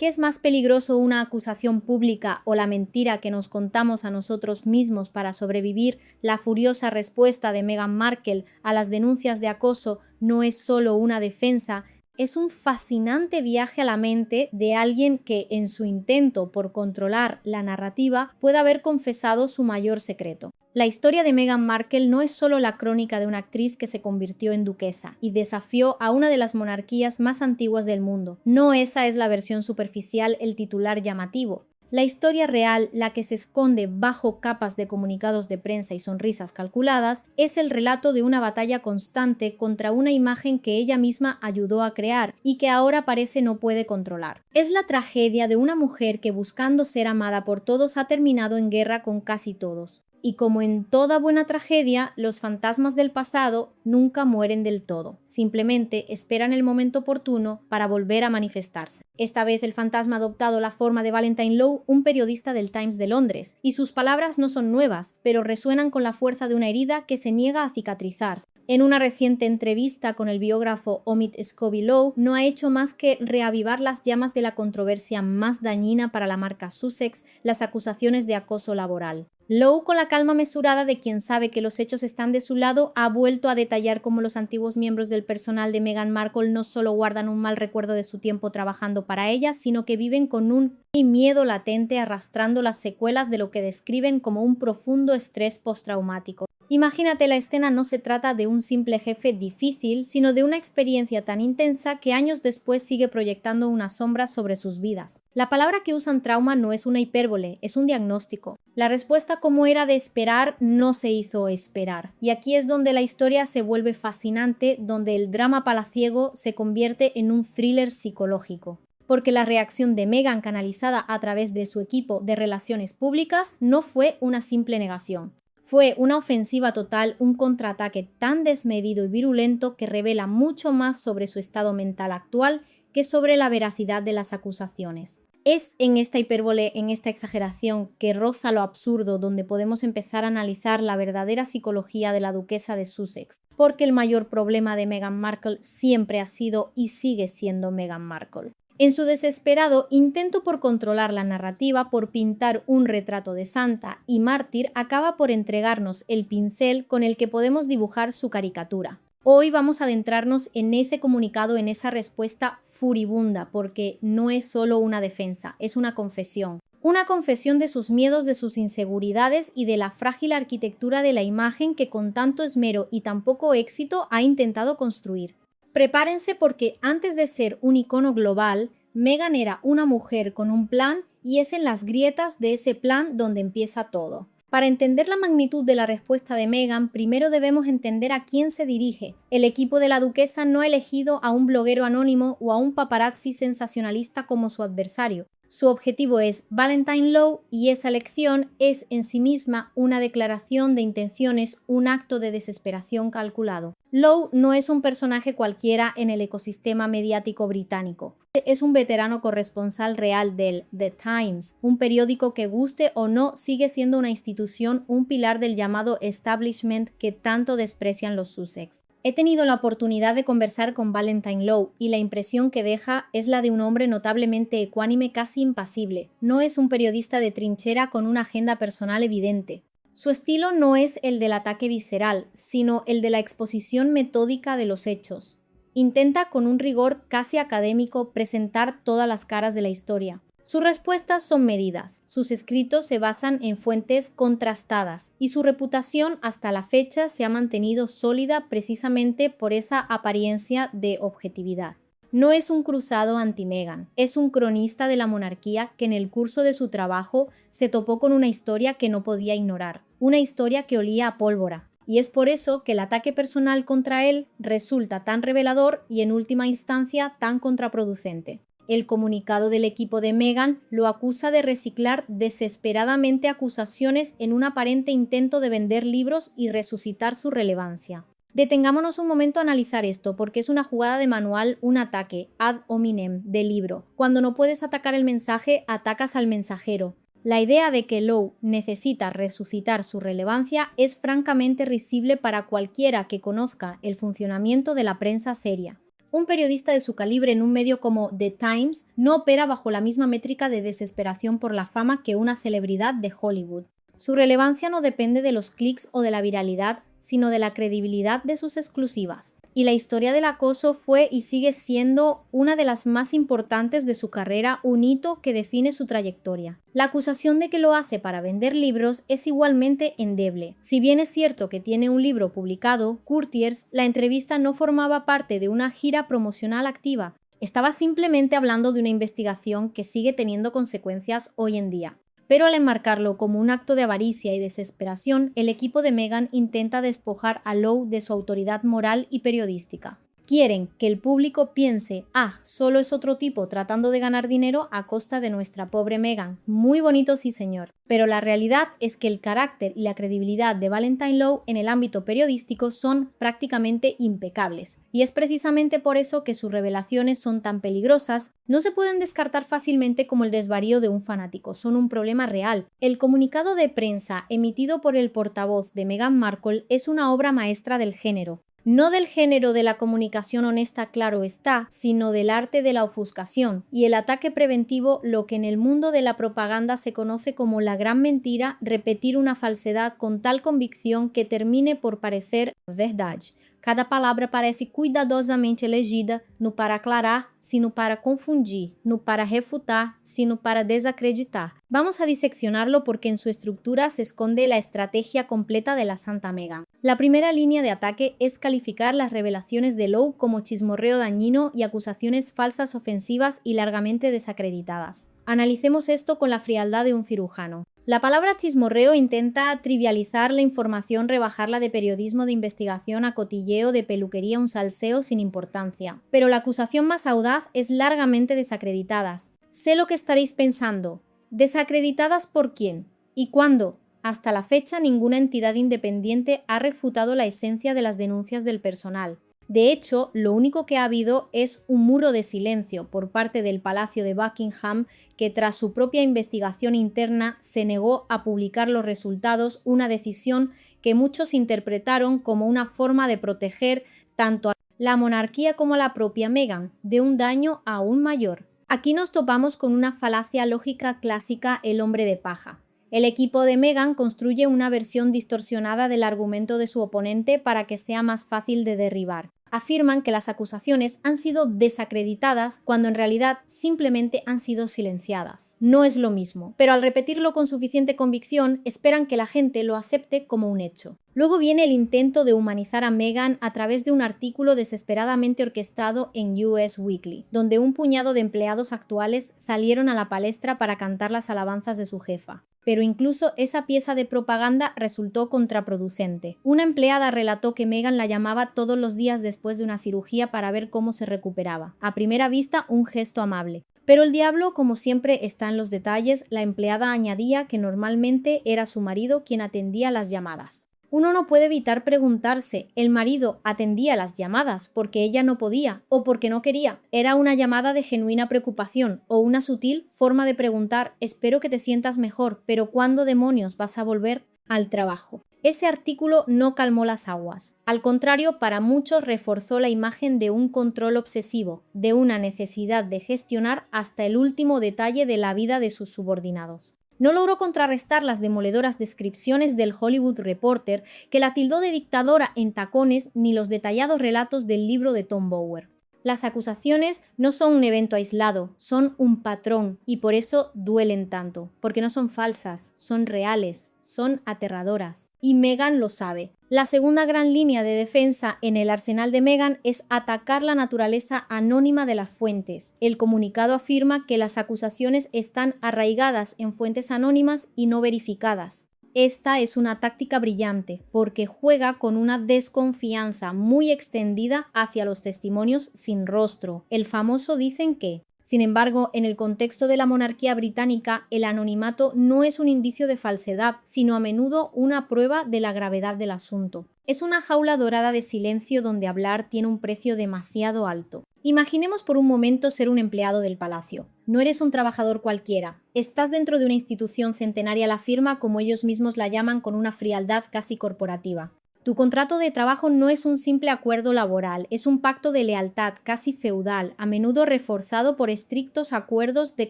¿Qué es más peligroso, una acusación pública o la mentira que nos contamos a nosotros mismos para sobrevivir? La furiosa respuesta de Meghan Markle a las denuncias de acoso no es solo una defensa, es un fascinante viaje a la mente de alguien que, en su intento por controlar la narrativa, puede haber confesado su mayor secreto. La historia de Meghan Markle no es solo la crónica de una actriz que se convirtió en duquesa y desafió a una de las monarquías más antiguas del mundo. No esa es la versión superficial, el titular llamativo. La historia real, la que se esconde bajo capas de comunicados de prensa y sonrisas calculadas, es el relato de una batalla constante contra una imagen que ella misma ayudó a crear y que ahora parece no puede controlar. Es la tragedia de una mujer que, buscando ser amada por todos, ha terminado en guerra con casi todos. Y como en toda buena tragedia, los fantasmas del pasado nunca mueren del todo, simplemente esperan el momento oportuno para volver a manifestarse. Esta vez el fantasma ha adoptado la forma de Valentine Low, un periodista del Times de Londres, y sus palabras no son nuevas, pero resuenan con la fuerza de una herida que se niega a cicatrizar. En una reciente entrevista con el biógrafo Omid Scobie-Low, no ha hecho más que reavivar las llamas de la controversia más dañina para la marca Sussex, las acusaciones de acoso laboral. Low, con la calma mesurada de quien sabe que los hechos están de su lado, ha vuelto a detallar cómo los antiguos miembros del personal de Meghan Markle no solo guardan un mal recuerdo de su tiempo trabajando para ella, sino que viven con un miedo latente, arrastrando las secuelas de lo que describen como un profundo estrés postraumático. Imagínate la escena, no se trata de un simple jefe difícil, sino de una experiencia tan intensa que años después sigue proyectando una sombra sobre sus vidas. La palabra que usan, trauma, no es una hipérbole, es un diagnóstico. La respuesta, como era de esperar, no se hizo esperar. Y aquí es donde la historia se vuelve fascinante, donde el drama palaciego se convierte en un thriller psicológico. Porque la reacción de Meghan, canalizada a través de su equipo de relaciones públicas, no fue una simple negación. Fue una ofensiva total, un contraataque tan desmedido y virulento que revela mucho más sobre su estado mental actual que sobre la veracidad de las acusaciones. Es en esta hipérbole, en esta exageración que roza lo absurdo, donde podemos empezar a analizar la verdadera psicología de la duquesa de Sussex, porque el mayor problema de Meghan Markle siempre ha sido y sigue siendo Meghan Markle. En su desesperado intento por controlar la narrativa, por pintar un retrato de santa y mártir, acaba por entregarnos el pincel con el que podemos dibujar su caricatura. Hoy vamos a adentrarnos en ese comunicado, en esa respuesta furibunda, porque no es solo una defensa, es una confesión. Una confesión de sus miedos, de sus inseguridades y de la frágil arquitectura de la imagen que con tanto esmero y tan poco éxito ha intentado construir. Prepárense, porque antes de ser un icono global, Meghan era una mujer con un plan, y es en las grietas de ese plan donde empieza todo. Para entender la magnitud de la respuesta de Meghan, primero debemos entender a quién se dirige. El equipo de la duquesa no ha elegido a un bloguero anónimo o a un paparazzi sensacionalista como su adversario. Su objetivo es Valentine Low, y esa elección es en sí misma una declaración de intenciones, un acto de desesperación calculado. Low no es un personaje cualquiera en el ecosistema mediático británico. Es un veterano corresponsal real del The Times, un periódico que, guste o no, sigue siendo una institución, un pilar del llamado establishment que tanto desprecian los Sussex. He tenido la oportunidad de conversar con Valentine Low y la impresión que deja es la de un hombre notablemente ecuánime, casi impasible. No es un periodista de trinchera con una agenda personal evidente. Su estilo no es el del ataque visceral, sino el de la exposición metódica de los hechos. Intenta, con un rigor casi académico, presentar todas las caras de la historia. Sus respuestas son medidas, sus escritos se basan en fuentes contrastadas y su reputación hasta la fecha se ha mantenido sólida precisamente por esa apariencia de objetividad. No es un cruzado anti-Meghan, es un cronista de la monarquía que en el curso de su trabajo se topó con una historia que no podía ignorar, una historia que olía a pólvora. Y es por eso que el ataque personal contra él resulta tan revelador y en última instancia tan contraproducente. El comunicado del equipo de Meghan lo acusa de reciclar desesperadamente acusaciones en un aparente intento de vender libros y resucitar su relevancia. Detengámonos un momento a analizar esto, porque es una jugada de manual, un ataque ad hominem de libro. Cuando no puedes atacar el mensaje, atacas al mensajero. La idea de que Low necesita resucitar su relevancia es francamente risible para cualquiera que conozca el funcionamiento de la prensa seria. Un periodista de su calibre en un medio como The Times no opera bajo la misma métrica de desesperación por la fama que una celebridad de Hollywood. Su relevancia no depende de los clics o de la viralidad, sino de la credibilidad de sus exclusivas. Y la historia del acoso fue y sigue siendo una de las más importantes de su carrera, un hito que define su trayectoria. La acusación de que lo hace para vender libros es igualmente endeble. Si bien es cierto que tiene un libro publicado, Courtiers, la entrevista no formaba parte de una gira promocional activa. Estaba simplemente hablando de una investigación que sigue teniendo consecuencias hoy en día. Pero al enmarcarlo como un acto de avaricia y desesperación, el equipo de Meghan intenta despojar a Lowe de su autoridad moral y periodística. Quieren que el público piense, solo es otro tipo tratando de ganar dinero a costa de nuestra pobre Meghan. Muy bonito, sí señor. Pero la realidad es que el carácter y la credibilidad de Valentine Lowe en el ámbito periodístico son prácticamente impecables. Y es precisamente por eso que sus revelaciones son tan peligrosas. No se pueden descartar fácilmente como el desvarío de un fanático, son un problema real. El comunicado de prensa emitido por el portavoz de Meghan Markle es una obra maestra del género. No del género de la comunicación honesta, claro está, sino del arte de la ofuscación y el ataque preventivo, lo que en el mundo de la propaganda se conoce como la gran mentira, repetir una falsedad con tal convicción que termine por parecer verdade. Cada palavra parece cuidadosamente elegida, no para aclarar, sino para confundir, no para refutar, sino para desacreditar. Vamos a diseccionarlo porque en su estructura se esconde la estrategia completa de la Santa Meghan. La primera línea de ataque es calificar las revelaciones de Lowe como chismorreo dañino y acusaciones falsas, ofensivas y largamente desacreditadas. Analicemos esto con la frialdad de un cirujano. La palabra chismorreo intenta trivializar la información, rebajarla de periodismo de investigación a cotilleo, de peluquería, un salseo sin importancia. Pero la acusación más audaz es largamente desacreditadas. Sé lo que estaréis pensando. ¿Desacreditadas por quién? ¿Y cuándo? Hasta la fecha, ninguna entidad independiente ha refutado la esencia de las denuncias del personal. De hecho, lo único que ha habido es un muro de silencio por parte del Palacio de Buckingham, que tras su propia investigación interna se negó a publicar los resultados, una decisión que muchos interpretaron como una forma de proteger tanto a la monarquía como a la propia Meghan de un daño aún mayor. Aquí nos topamos con una falacia lógica clásica, el hombre de paja. El equipo de Meghan construye una versión distorsionada del argumento de su oponente para que sea más fácil de derribar. Afirman que las acusaciones han sido desacreditadas cuando en realidad simplemente han sido silenciadas. No es lo mismo, pero al repetirlo con suficiente convicción esperan que la gente lo acepte como un hecho. Luego viene el intento de humanizar a Meghan a través de un artículo desesperadamente orquestado en US Weekly, donde un puñado de empleados actuales salieron a la palestra para cantar las alabanzas de su jefa. Pero incluso esa pieza de propaganda resultó contraproducente. Una empleada relató que Meghan la llamaba todos los días después de una cirugía para ver cómo se recuperaba. A primera vista, un gesto amable. Pero el diablo, como siempre, está en los detalles. La empleada añadía que normalmente era su marido quien atendía las llamadas. Uno no puede evitar preguntarse, ¿el marido atendía las llamadas porque ella no podía o porque no quería? ¿Era una llamada de genuina preocupación o una sutil forma de preguntar, espero que te sientas mejor, pero ¿cuándo demonios vas a volver al trabajo? Ese artículo no calmó las aguas. Al contrario, para muchos reforzó la imagen de un control obsesivo, de una necesidad de gestionar hasta el último detalle de la vida de sus subordinados. No logró contrarrestar las demoledoras descripciones del Hollywood Reporter, que la tildó de dictadora en tacones, ni los detallados relatos del libro de Tom Bower. Las acusaciones no son un evento aislado, son un patrón y por eso duelen tanto, porque no son falsas, son reales, son aterradoras. Y Meghan lo sabe. La segunda gran línea de defensa en el arsenal de Meghan es atacar la naturaleza anónima de las fuentes. El comunicado afirma que las acusaciones están arraigadas en fuentes anónimas y no verificadas. Esta es una táctica brillante porque juega con una desconfianza muy extendida hacia los testimonios sin rostro. El famoso dicen que. Sin embargo, en el contexto de la monarquía británica, el anonimato no es un indicio de falsedad, sino a menudo una prueba de la gravedad del asunto. Es una jaula dorada de silencio donde hablar tiene un precio demasiado alto. Imaginemos por un momento ser un empleado del palacio. No eres un trabajador cualquiera. Estás dentro de una institución centenaria, la firma, como ellos mismos la llaman con una frialdad casi corporativa. Tu contrato de trabajo no es un simple acuerdo laboral, es un pacto de lealtad casi feudal, a menudo reforzado por estrictos acuerdos de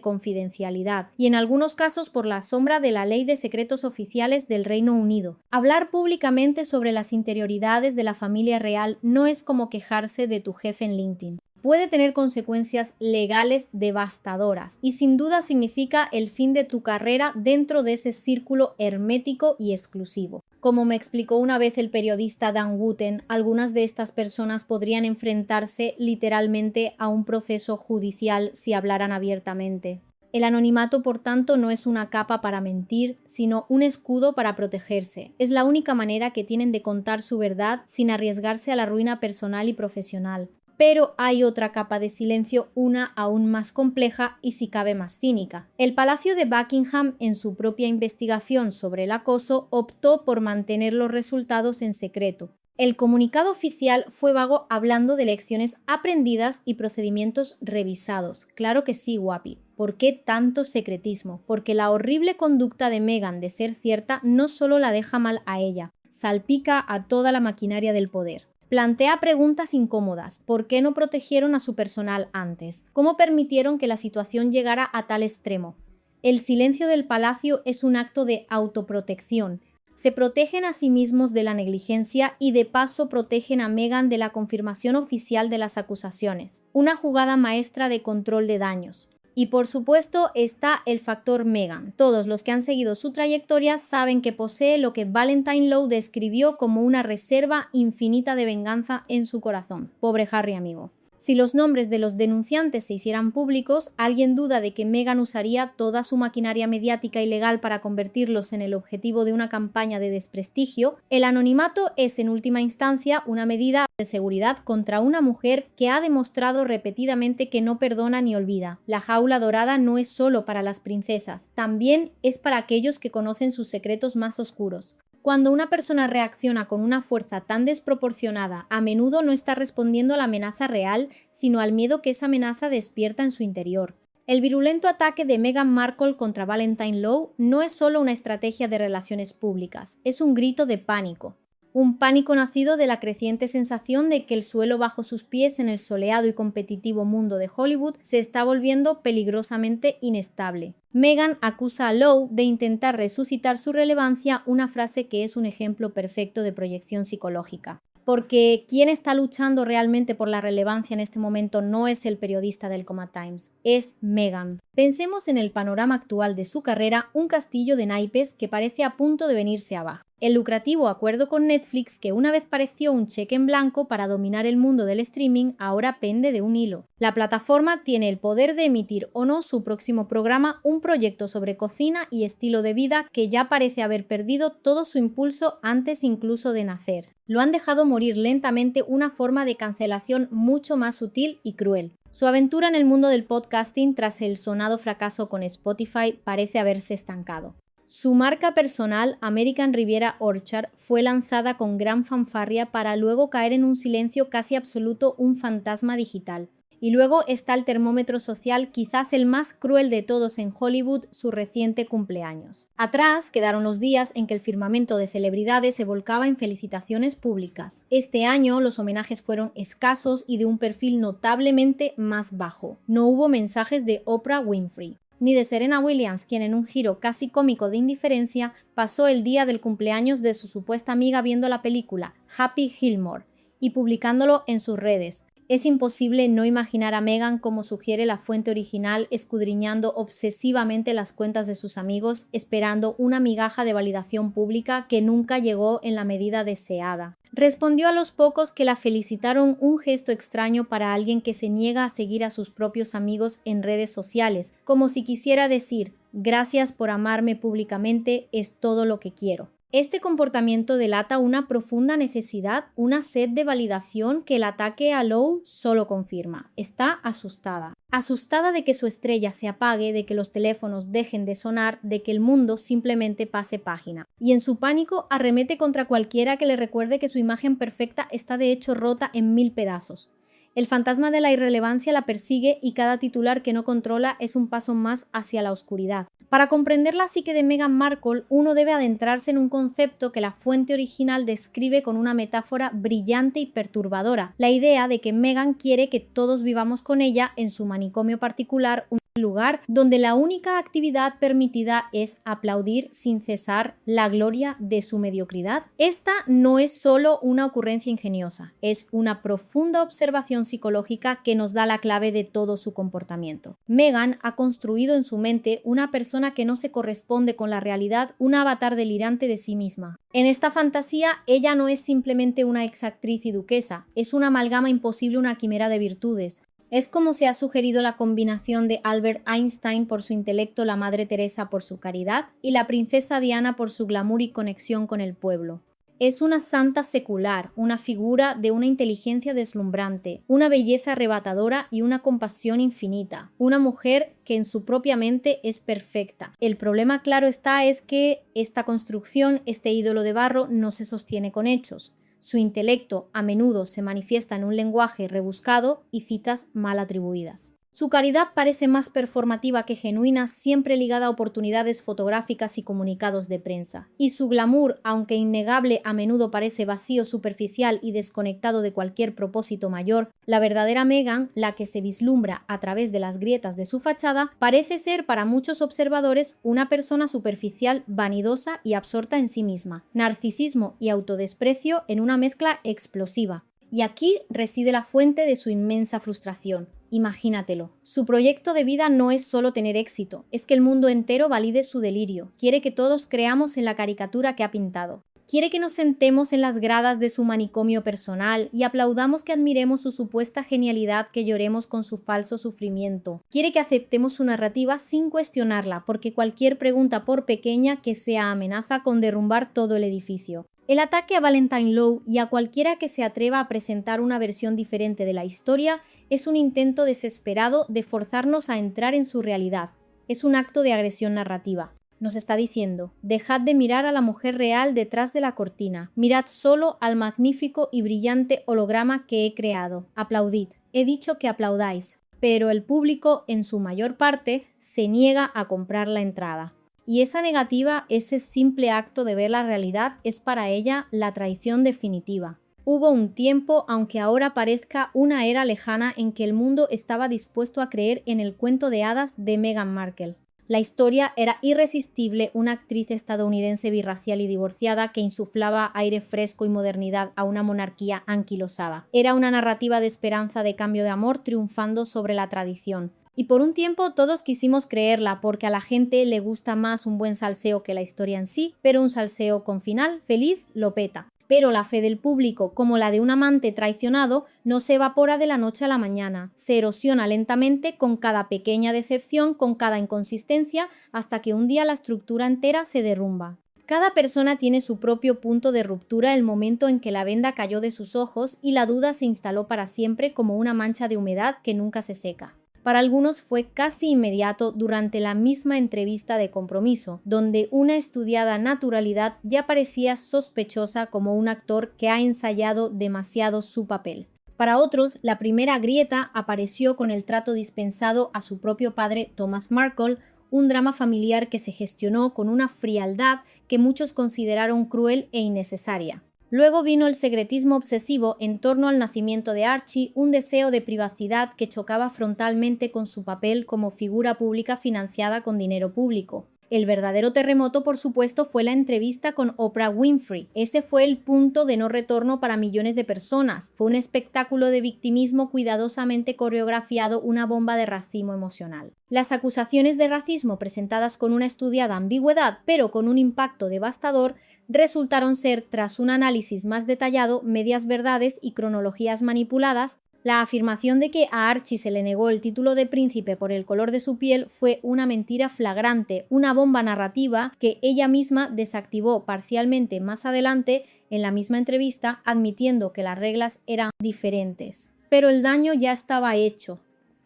confidencialidad y en algunos casos por la sombra de la Ley de Secretos Oficiales del Reino Unido. Hablar públicamente sobre las interioridades de la familia real no es como quejarse de tu jefe en LinkedIn. Puede tener consecuencias legales devastadoras y sin duda significa el fin de tu carrera dentro de ese círculo hermético y exclusivo. Como me explicó una vez el periodista Dan Wootton, algunas de estas personas podrían enfrentarse literalmente a un proceso judicial si hablaran abiertamente. El anonimato, por tanto, no es una capa para mentir, sino un escudo para protegerse. Es la única manera que tienen de contar su verdad sin arriesgarse a la ruina personal y profesional. Pero hay otra capa de silencio, una aún más compleja y si cabe más cínica. El Palacio de Buckingham, en su propia investigación sobre el acoso, optó por mantener los resultados en secreto. El comunicado oficial fue vago hablando de lecciones aprendidas y procedimientos revisados. Claro que sí, guapi. ¿Por qué tanto secretismo? Porque la horrible conducta de Meghan, de ser cierta, no solo la deja mal a ella, salpica a toda la maquinaria del poder. Plantea preguntas incómodas. ¿Por qué no protegieron a su personal antes? ¿Cómo permitieron que la situación llegara a tal extremo? El silencio del palacio es un acto de autoprotección. Se protegen a sí mismos de la negligencia y de paso protegen a Meghan de la confirmación oficial de las acusaciones. Una jugada maestra de control de daños. Y por supuesto está el factor Meghan. Todos los que han seguido su trayectoria saben que posee lo que Valentine Lowe describió como una reserva infinita de venganza en su corazón. Pobre Harry, amigo. Si los nombres de los denunciantes se hicieran públicos, ¿alguien duda de que Meghan usaría toda su maquinaria mediática y legal para convertirlos en el objetivo de una campaña de desprestigio? El anonimato es, en última instancia, una medida de seguridad contra una mujer que ha demostrado repetidamente que no perdona ni olvida. La jaula dorada no es solo para las princesas, también es para aquellos que conocen sus secretos más oscuros. Cuando una persona reacciona con una fuerza tan desproporcionada, a menudo no está respondiendo a la amenaza real, sino al miedo que esa amenaza despierta en su interior. El virulento ataque de Meghan Markle contra Valentine Lowe no es solo una estrategia de relaciones públicas, es un grito de pánico. Un pánico nacido de la creciente sensación de que el suelo bajo sus pies en el soleado y competitivo mundo de Hollywood se está volviendo peligrosamente inestable. Meghan acusa a Lowe de intentar resucitar su relevancia, una frase que es un ejemplo perfecto de proyección psicológica. Porque quien está luchando realmente por la relevancia en este momento no es el periodista del Coma Times, es Meghan. Pensemos en el panorama actual de su carrera, un castillo de naipes que parece a punto de venirse abajo. El lucrativo acuerdo con Netflix, que una vez pareció un cheque en blanco para dominar el mundo del streaming, ahora pende de un hilo. La plataforma tiene el poder de emitir o no su próximo programa, un proyecto sobre cocina y estilo de vida que ya parece haber perdido todo su impulso antes incluso de nacer. Lo han dejado morir lentamente, una forma de cancelación mucho más sutil y cruel. Su aventura en el mundo del podcasting tras el sonado fracaso con Spotify parece haberse estancado. Su marca personal, American Riviera Orchard, fue lanzada con gran fanfarria para luego caer en un silencio casi absoluto, un fantasma digital. Y luego está el termómetro social, quizás el más cruel de todos en Hollywood, su reciente cumpleaños. Atrás quedaron los días en que el firmamento de celebridades se volcaba en felicitaciones públicas. Este año los homenajes fueron escasos y de un perfil notablemente más bajo. No hubo mensajes de Oprah Winfrey, ni de Serena Williams, quien en un giro casi cómico de indiferencia pasó el día del cumpleaños de su supuesta amiga viendo la película Happy Gilmore y publicándolo en sus redes. Es imposible no imaginar a Meghan, como sugiere la fuente original, escudriñando obsesivamente las cuentas de sus amigos, esperando una migaja de validación pública que nunca llegó en la medida deseada. Respondió a los pocos que la felicitaron, un gesto extraño para alguien que se niega a seguir a sus propios amigos en redes sociales, como si quisiera decir: gracias por amarme públicamente, es todo lo que quiero. Este comportamiento delata una profunda necesidad, una sed de validación que el ataque a Lowe solo confirma. Está asustada. Asustada de que su estrella se apague, de que los teléfonos dejen de sonar, de que el mundo simplemente pase página. Y en su pánico arremete contra cualquiera que le recuerde que su imagen perfecta está de hecho rota en 1000 pedazos. El fantasma de la irrelevancia la persigue y cada titular que no controla es un paso más hacia la oscuridad. Para comprender la psique de Meghan Markle, uno debe adentrarse en un concepto que la fuente original describe con una metáfora brillante y perturbadora: la idea de que Meghan quiere que todos vivamos con ella en su manicomio particular, un lugar donde la única actividad permitida es aplaudir sin cesar la gloria de su mediocridad. Esta no es solo una ocurrencia ingeniosa, es una profunda observación psicológica que nos da la clave de todo su comportamiento. Meghan ha construido en su mente una persona que no se corresponde con la realidad, un avatar delirante de sí misma. En esta fantasía, ella no es simplemente una exactriz y duquesa, es una amalgama imposible, una quimera de virtudes. Es como se ha sugerido la combinación de Albert Einstein por su intelecto, la Madre Teresa por su caridad y la princesa Diana por su glamour y conexión con el pueblo. Es una santa secular, una figura de una inteligencia deslumbrante, una belleza arrebatadora y una compasión infinita, una mujer que en su propia mente es perfecta. El problema, claro está, es que esta construcción, este ídolo de barro, no se sostiene con hechos. Su intelecto a menudo se manifiesta en un lenguaje rebuscado y citas mal atribuidas. Su caridad parece más performativa que genuina, siempre ligada a oportunidades fotográficas y comunicados de prensa. Y su glamour, aunque innegable, a menudo parece vacío, superficial y desconectado de cualquier propósito mayor. La verdadera Meghan, la que se vislumbra a través de las grietas de su fachada, parece ser para muchos observadores una persona superficial, vanidosa y absorta en sí misma. Narcisismo y autodesprecio en una mezcla explosiva. Y aquí reside la fuente de su inmensa frustración. Imagínatelo, su proyecto de vida no es solo tener éxito, es que el mundo entero valide su delirio, quiere que todos creamos en la caricatura que ha pintado. Quiere que nos sentemos en las gradas de su manicomio personal y aplaudamos, que admiremos su supuesta genialidad, que lloremos con su falso sufrimiento. Quiere que aceptemos su narrativa sin cuestionarla, porque cualquier pregunta, por pequeña que sea, amenaza con derrumbar todo el edificio. El ataque a Valentine Lowe y a cualquiera que se atreva a presentar una versión diferente de la historia es un intento desesperado de forzarnos a entrar en su realidad. Es un acto de agresión narrativa. Nos está diciendo: dejad de mirar a la mujer real detrás de la cortina, mirad solo al magnífico y brillante holograma que he creado. Aplaudid. He dicho que aplaudáis, pero el público, en su mayor parte, se niega a comprar la entrada. Y esa negativa, ese simple acto de ver la realidad, es para ella la traición definitiva. Hubo un tiempo, aunque ahora parezca una era lejana, en que el mundo estaba dispuesto a creer en el cuento de hadas de Meghan Markle. La historia era irresistible: una actriz estadounidense birracial y divorciada que insuflaba aire fresco y modernidad a una monarquía anquilosada. Era una narrativa de esperanza, de cambio, de amor, triunfando sobre la tradición. Y por un tiempo todos quisimos creerla, porque a la gente le gusta más un buen salseo que la historia en sí, pero un salseo con final feliz lo peta. Pero la fe del público, como la de un amante traicionado, no se evapora de la noche a la mañana. Se erosiona lentamente con cada pequeña decepción, con cada inconsistencia, hasta que un día la estructura entera se derrumba. Cada persona tiene su propio punto de ruptura, el momento en que la venda cayó de sus ojos y la duda se instaló para siempre como una mancha de humedad que nunca se seca. Para algunos fue casi inmediato, durante la misma entrevista de compromiso, donde una estudiada naturalidad ya parecía sospechosa, como un actor que ha ensayado demasiado su papel. Para otros, la primera grieta apareció con el trato dispensado a su propio padre Thomas Markle, un drama familiar que se gestionó con una frialdad que muchos consideraron cruel e innecesaria. Luego vino el secretismo obsesivo en torno al nacimiento de Archie, un deseo de privacidad que chocaba frontalmente con su papel como figura pública financiada con dinero público. El verdadero terremoto, por supuesto, fue la entrevista con Oprah Winfrey. Ese fue el punto de no retorno para millones de personas. Fue un espectáculo de victimismo cuidadosamente coreografiado, una bomba de racimo emocional. Las acusaciones de racismo, presentadas con una estudiada ambigüedad, pero con un impacto devastador, resultaron ser, tras un análisis más detallado, medias verdades y cronologías manipuladas. La afirmación de que a Archie se le negó el título de príncipe por el color de su piel fue una mentira flagrante, una bomba narrativa que ella misma desactivó parcialmente más adelante en la misma entrevista, admitiendo que las reglas eran diferentes. Pero el daño ya estaba hecho.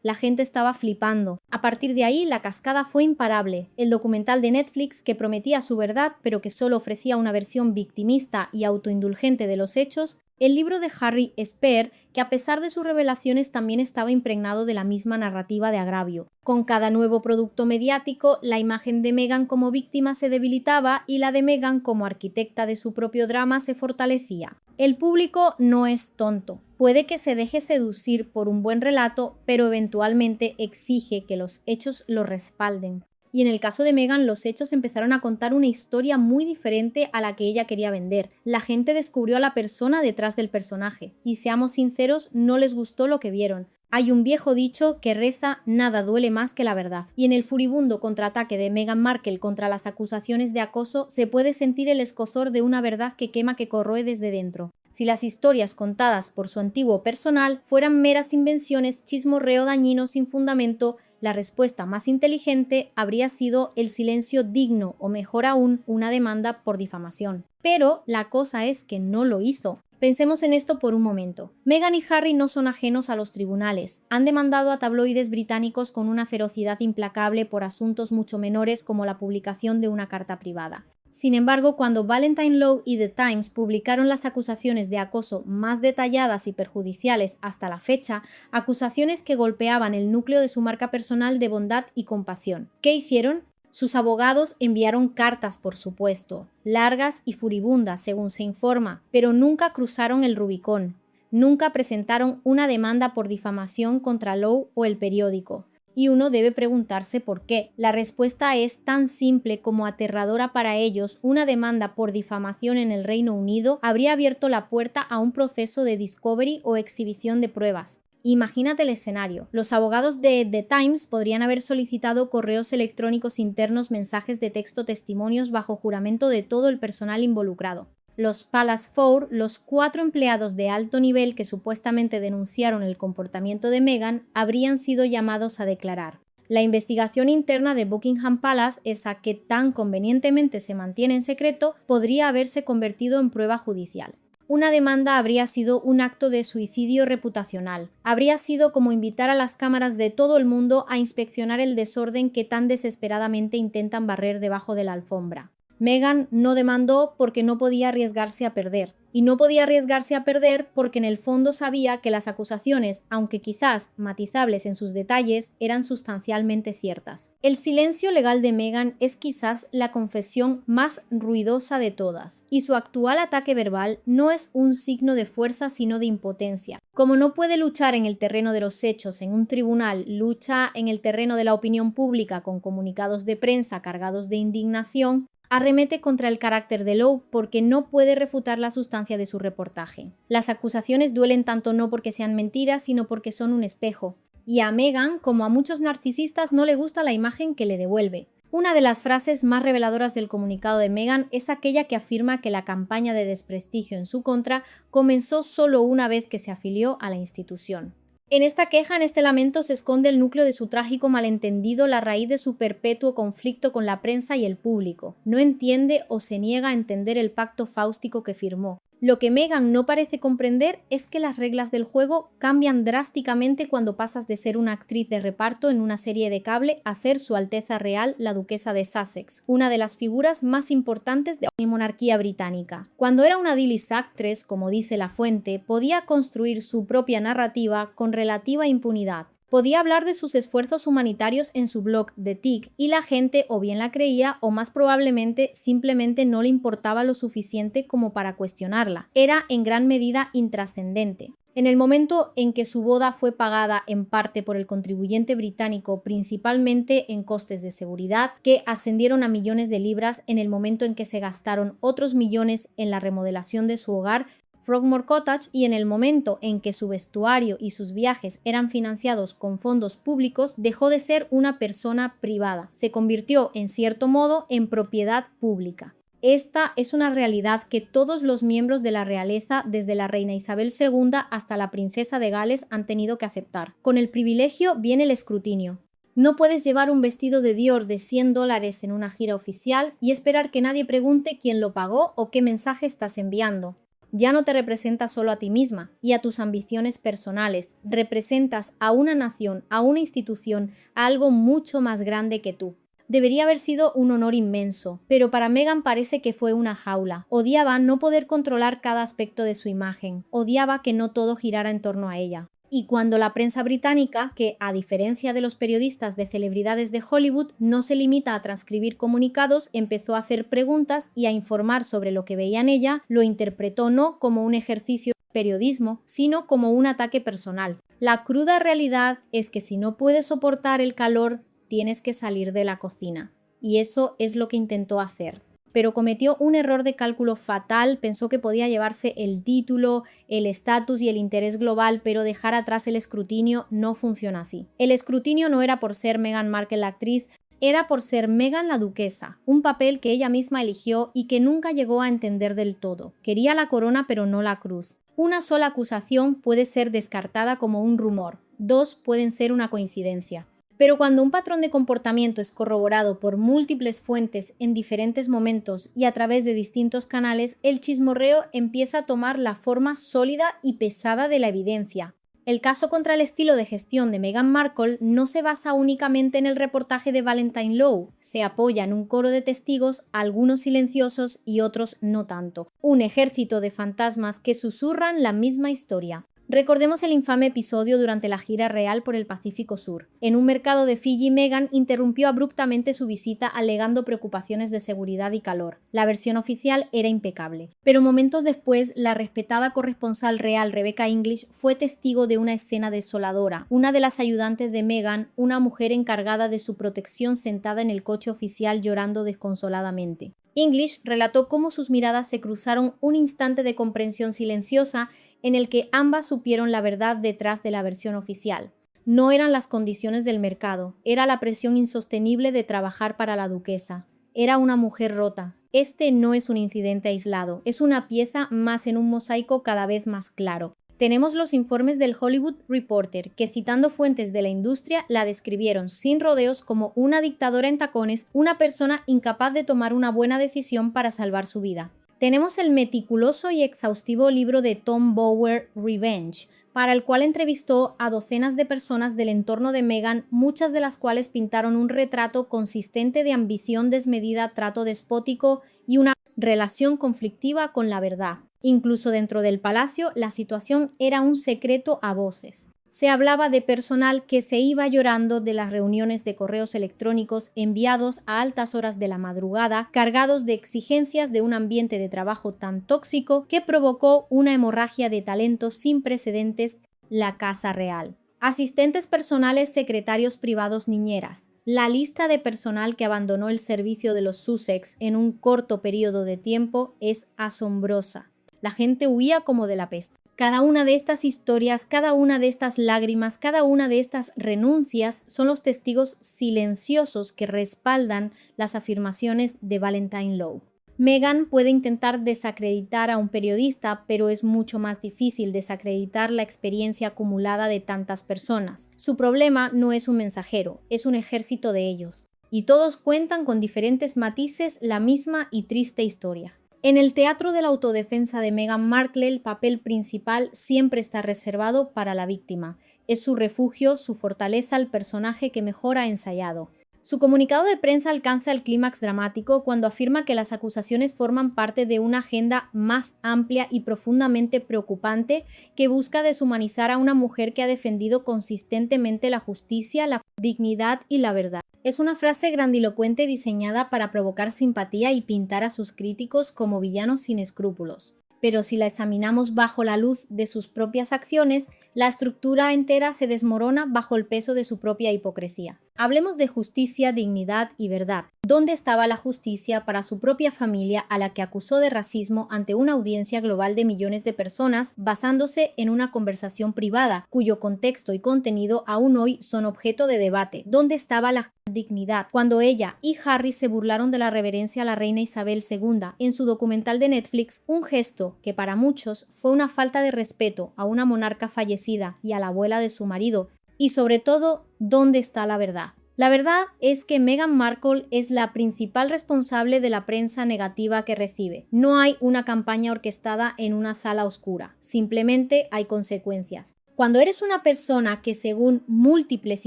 La gente estaba flipando. A partir de ahí, la cascada fue imparable. El documental de Netflix, que prometía su verdad, pero que solo ofrecía una versión victimista y autoindulgente de los hechos, el libro de Harry Speer, que a pesar de sus revelaciones también estaba impregnado de la misma narrativa de agravio. Con cada nuevo producto mediático, la imagen de Meghan como víctima se debilitaba y la de Meghan como arquitecta de su propio drama se fortalecía. El público no es tonto. Puede que se deje seducir por un buen relato, pero eventualmente exige que los hechos lo respalden. Y en el caso de Meghan, los hechos empezaron a contar una historia muy diferente a la que ella quería vender. La gente descubrió a la persona detrás del personaje, y seamos sinceros, no les gustó lo que vieron. Hay un viejo dicho que reza "nada duele más que la verdad", y en el furibundo contraataque de Meghan Markle contra las acusaciones de acoso se puede sentir el escozor de una verdad que quema, que corroe desde dentro. Si las historias contadas por su antiguo personal fueran meras invenciones, chismorreo dañino sin fundamento, la respuesta más inteligente habría sido el silencio digno, o mejor aún, una demanda por difamación. Pero la cosa es que no lo hizo. Pensemos en esto por un momento. Meghan y Harry no son ajenos a los tribunales. Han demandado a tabloides británicos con una ferocidad implacable por asuntos mucho menores como la publicación de una carta privada. Sin embargo, cuando Valentine Law y The Times publicaron las acusaciones de acoso más detalladas y perjudiciales hasta la fecha, acusaciones que golpeaban el núcleo de su marca personal de bondad y compasión, ¿qué hicieron? Sus abogados enviaron cartas, por supuesto, largas y furibundas, según se informa, pero nunca cruzaron el Rubicón. Nunca presentaron una demanda por difamación contra Law o el periódico. Y uno debe preguntarse por qué. La respuesta es tan simple como aterradora para ellos. Una demanda por difamación en el Reino Unido habría abierto la puerta a un proceso de discovery o exhibición de pruebas. Imagínate el escenario. Los abogados de The Times podrían haber solicitado correos electrónicos internos, mensajes de texto, testimonios bajo juramento de todo el personal involucrado. Los Palace Four, los 4 empleados de alto nivel que supuestamente denunciaron el comportamiento de Meghan, habrían sido llamados a declarar. La investigación interna de Buckingham Palace, esa que tan convenientemente se mantiene en secreto, podría haberse convertido en prueba judicial. Una demanda habría sido un acto de suicidio reputacional. Habría sido como invitar a las cámaras de todo el mundo a inspeccionar el desorden que tan desesperadamente intentan barrer debajo de la alfombra. Meghan no demandó porque no podía arriesgarse a perder. Y no podía arriesgarse a perder porque en el fondo sabía que las acusaciones, aunque quizás matizables en sus detalles, eran sustancialmente ciertas. El silencio legal de Meghan es quizás la confesión más ruidosa de todas, y su actual ataque verbal no es un signo de fuerza sino de impotencia. Como no puede luchar en el terreno de los hechos en un tribunal, lucha en el terreno de la opinión pública con comunicados de prensa cargados de indignación, arremete contra el carácter de Law porque no puede refutar la sustancia de su reportaje. Las acusaciones duelen tanto no porque sean mentiras, sino porque son un espejo. Y a Meghan, como a muchos narcisistas, no le gusta la imagen que le devuelve. Una de las frases más reveladoras del comunicado de Meghan es aquella que afirma que la campaña de desprestigio en su contra comenzó solo una vez que se afilió a la institución. En esta queja, en este lamento, se esconde el núcleo de su trágico malentendido, la raíz de su perpetuo conflicto con la prensa y el público. No entiende o se niega a entender el pacto fáustico que firmó. Lo que Meghan no parece comprender es que las reglas del juego cambian drásticamente cuando pasas de ser una actriz de reparto en una serie de cable a ser Su Alteza Real, la Duquesa de Sussex, una de las figuras más importantes de la monarquía británica. Cuando era una Dilys actress, como dice la fuente, podía construir su propia narrativa con relativa impunidad. Podía hablar de sus esfuerzos humanitarios en su blog The Tick y la gente o bien la creía o más probablemente simplemente no le importaba lo suficiente como para cuestionarla. Era en gran medida intrascendente. En el momento en que su boda fue pagada en parte por el contribuyente británico, principalmente en costes de seguridad, que ascendieron a millones de libras, en el momento en que se gastaron otros millones en la remodelación de su hogar, Frogmore Cottage, y en el momento en que su vestuario y sus viajes eran financiados con fondos públicos, dejó de ser una persona privada. Se convirtió, en cierto modo, en propiedad pública. Esta es una realidad que todos los miembros de la realeza, desde la reina Isabel II hasta la princesa de Gales, han tenido que aceptar. Con el privilegio viene el escrutinio. No puedes llevar un vestido de Dior de $100 en una gira oficial y esperar que nadie pregunte quién lo pagó o qué mensaje estás enviando. Ya no te representas solo a ti misma y a tus ambiciones personales, representas a una nación, a una institución, a algo mucho más grande que tú. Debería haber sido un honor inmenso, pero para Meghan parece que fue una jaula. Odiaba no poder controlar cada aspecto de su imagen, odiaba que no todo girara en torno a ella. Y cuando la prensa británica, que a diferencia de los periodistas de celebridades de Hollywood, no se limita a transcribir comunicados, empezó a hacer preguntas y a informar sobre lo que veía en ella, lo interpretó no como un ejercicio de periodismo, sino como un ataque personal. La cruda realidad es que si no puedes soportar el calor, tienes que salir de la cocina. Y eso es lo que intentó hacer. Pero cometió un error de cálculo fatal, pensó que podía llevarse el título, el estatus y el interés global, pero dejar atrás el escrutinio no funciona así. El escrutinio no era por ser Meghan Markle la actriz, era por ser Meghan la duquesa, un papel que ella misma eligió y que nunca llegó a entender del todo. Quería la corona pero no la cruz. Una sola acusación puede ser descartada como un rumor, dos pueden ser una coincidencia. Pero cuando un patrón de comportamiento es corroborado por múltiples fuentes en diferentes momentos y a través de distintos canales, el chismorreo empieza a tomar la forma sólida y pesada de la evidencia. El caso contra el estilo de gestión de Meghan Markle no se basa únicamente en el reportaje de Valentine Law, se apoya en un coro de testigos, algunos silenciosos y otros no tanto. Un ejército de fantasmas que susurran la misma historia. Recordemos el infame episodio durante la gira real por el Pacífico Sur. En un mercado de Fiji, Meghan interrumpió abruptamente su visita alegando preocupaciones de seguridad y calor. La versión oficial era impecable. Pero momentos después, la respetada corresponsal real Rebecca English fue testigo de una escena desoladora. Una de las ayudantes de Meghan, una mujer encargada de su protección sentada en el coche oficial llorando desconsoladamente. English relató cómo sus miradas se cruzaron un instante de comprensión silenciosa en el que ambas supieron la verdad detrás de la versión oficial. No eran las condiciones del mercado, era la presión insostenible de trabajar para la duquesa. Era una mujer rota. Este no es un incidente aislado, es una pieza más en un mosaico cada vez más claro. Tenemos los informes del Hollywood Reporter, que citando fuentes de la industria la describieron sin rodeos como una dictadora en tacones, una persona incapaz de tomar una buena decisión para salvar su vida. Tenemos el meticuloso y exhaustivo libro de Tom Bower, Revenge, para el cual entrevistó a docenas de personas del entorno de Meghan, muchas de las cuales pintaron un retrato consistente de ambición desmedida, trato despótico y una relación conflictiva con la verdad. Incluso dentro del palacio, la situación era un secreto a voces. Se hablaba de personal que se iba llorando de las reuniones de correos electrónicos enviados a altas horas de la madrugada, cargados de exigencias de un ambiente de trabajo tan tóxico que provocó una hemorragia de talento sin precedentes, la Casa Real. Asistentes personales, secretarios privados, niñeras. La lista de personal que abandonó el servicio de los Sussex en un corto periodo de tiempo es asombrosa. La gente huía como de la peste. Cada una de estas historias, cada una de estas lágrimas, cada una de estas renuncias son los testigos silenciosos que respaldan las afirmaciones de Valentine Law. Meghan puede intentar desacreditar a un periodista, pero es mucho más difícil desacreditar la experiencia acumulada de tantas personas. Su problema no es un mensajero, es un ejército de ellos. Y todos cuentan con diferentes matices la misma y triste historia. En el teatro de la autodefensa de Meghan Markle, el papel principal siempre está reservado para la víctima. Es su refugio, su fortaleza, el personaje que mejor ha ensayado. Su comunicado de prensa alcanza el clímax dramático cuando afirma que las acusaciones forman parte de una agenda más amplia y profundamente preocupante que busca deshumanizar a una mujer que ha defendido consistentemente la justicia, la dignidad y la verdad. Es una frase grandilocuente diseñada para provocar simpatía y pintar a sus críticos como villanos sin escrúpulos. Pero si la examinamos bajo la luz de sus propias acciones, la estructura entera se desmorona bajo el peso de su propia hipocresía. Hablemos de justicia, dignidad y verdad. ¿Dónde estaba la justicia para su propia familia a la que acusó de racismo ante una audiencia global de millones de personas basándose en una conversación privada, cuyo contexto y contenido aún hoy son objeto de debate? ¿Dónde estaba la dignidad cuando ella y Harry se burlaron de la reverencia a la reina Isabel II en su documental de Netflix, un gesto que para muchos fue una falta de respeto a una monarca fallecida y a la abuela de su marido? Y sobre todo, ¿dónde está la verdad? La verdad es que Meghan Markle es la principal responsable de la prensa negativa que recibe. No hay una campaña orquestada en una sala oscura, simplemente hay consecuencias. Cuando eres una persona que según múltiples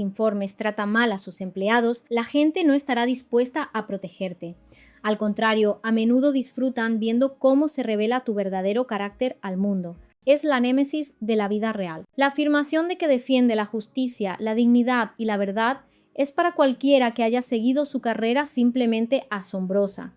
informes trata mal a sus empleados, la gente no estará dispuesta a protegerte. Al contrario, a menudo disfrutan viendo cómo se revela tu verdadero carácter al mundo. Es la némesis de la vida real. La afirmación de que defiende la justicia, la dignidad y la verdad es para cualquiera que haya seguido su carrera simplemente asombrosa.